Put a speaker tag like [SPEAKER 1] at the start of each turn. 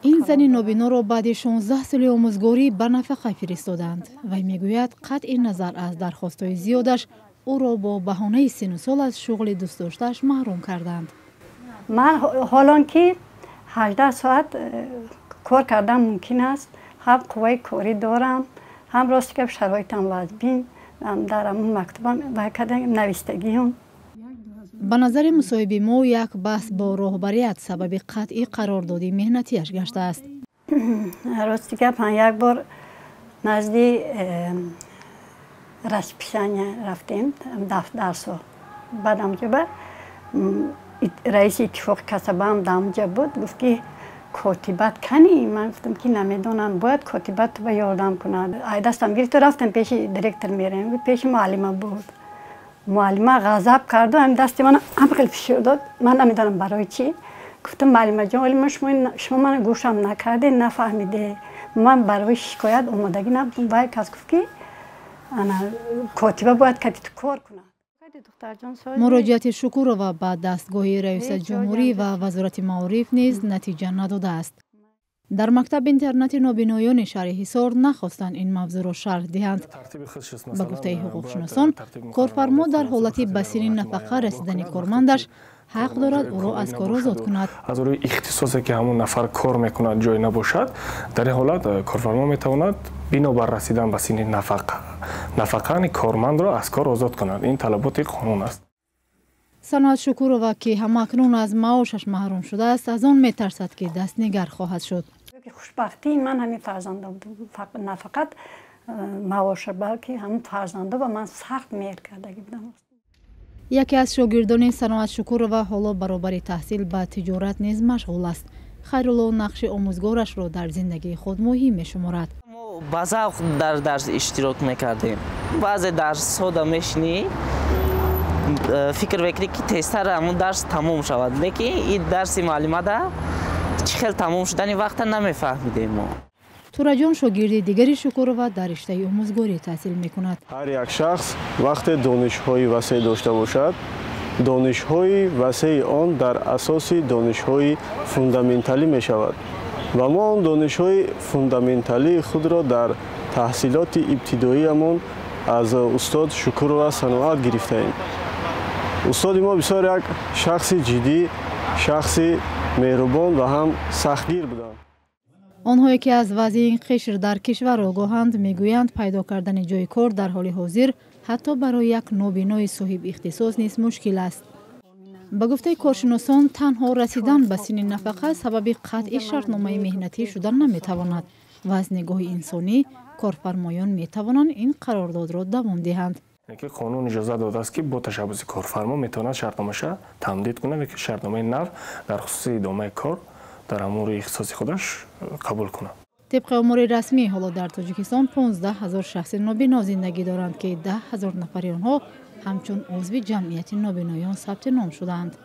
[SPEAKER 1] این زن نابینا را بعد 16 سال آموزگاری به نفقه فرستادند. وی میگوید قطع نظر از درخواست‌های زیادش او را با بهانه سن و سال از شغل دوست داشته‌اش محروم کردند.
[SPEAKER 2] من حالا که 18 ساعت کار کردن ممکن است، هم قوه کاری دارم، هم راستی که شرایطم واجبین در همون مکتبم و کدام نویستگی هم.
[SPEAKER 1] به نظر مصاحبه ما یک بحث با راهبریت سبب قطعی قراردادی مهنتیش گشته است.
[SPEAKER 2] راستی که یک بار نزدی رسپیشن رفتیم درسا. بعد همونجا رئیس اتفاق کسبه هم دامجا بود، گفت که کاتبت کنی؟ من گفتم که نمیدونم، باید کاتبت به یاردم کنند. دستم گرفت و رفتم پیش دیرکتر میرم، پیش معلمه بود. معلمه غضب کرد و هم دست من خیلی فشار داد. من نمیدونم برای چی. گفتم معلمه جان ولی شما من گوشم نکرده، نفهمیده. من برای شکایت اومدگی نبودم. وای کس گفت که کاتبه باید کتی تو کار کنه.
[SPEAKER 1] مراجعت شکورова به دستگاه رئیس جمهوری و وزارت معارف نیز نتیجه نداده است. در مکتب اینترنت نابینایان شهر حصار نخواستند این موضوع را شرح دهند. به گفته حقوقشناسان، کارفرما در حالت به سن نفقه رسیدن کارمندش حق دارد او را از کار آزاد کند.
[SPEAKER 3] از روی اختصاصی که همون نفر کار میکند جای نباشد، در این حالت کارفرما میتواند بنابر رسیدن به سن نفقه کارمند را از کار آزاد کند. این طلبات قانون است.
[SPEAKER 1] صنعت شکورova که همکنون از معاشش محروم شده است، از آن میترسد که دستنگر خواهد شد.
[SPEAKER 2] خوشبختی من همین فرزنده بودم، نه فقط معاش بلکه همین فرزنده و من سخت میر کردگی بودم.
[SPEAKER 1] یکی از شاگردان صنعت شکورova حالا برابر تحصیل به تجارت نیز مشغول است. خیرالله نقش آموزگارش را در زندگی خود مهم میشمارد.
[SPEAKER 4] با ذوق در درس اشتراک میکردیم. بعضی درس ها میشنی فکر میکنی که تستر همون درس تمام شود، لیکن این درس معلمه ده چخیل تمام شدن وقت نمیفهمیدیم ما.
[SPEAKER 1] تورجان شاگرد دیگری شکورova در رشته آموزگاری تحصیل میکند.
[SPEAKER 5] هر یک شخص وقتی دانش‌های وسیع داشته باشد، دانش‌های وسیع آن در اساس دانش‌های فوندامنتالی میشود و ما آن دانش‌های فوندامنتالی خود را در تحصیلات ابتدایی‌مان از استاد شکورova صنعت گرفته‌ایم. استاد ما بسیار یک شخص جدی، شخص مهربان و هم سختگیر بودند.
[SPEAKER 1] آنهایی که از وضع قشر در کشور آگاهند میگویند پیدا کردن جای کار در حال حاضر حتی برای یک نابینای صاحب اختصاص نیز مشکل است. به گفته کارشناسان تنها رسیدن به سن نفقه سبب قطع شرطنامه مهنتی شدن نمیتواند و از نگاه انسانی کارفرمایان میتوانند این قرارداد را دوام دهند.
[SPEAKER 3] که قانون اجازه داده است که با تشبث کارفرما میتواند شرطنامه‌اش تمدید کنه که شرطنامه نو در خصوص ادامه کار در امور اختصاصی خودش قبول کنه.
[SPEAKER 1] طبق امور رسمی حالا در تاجیکستان 15,000 شخص نابینا زندگی دارند که 10,000 نفر آنها همچون عضو جمعیت نابینایان ثبت نام شدند.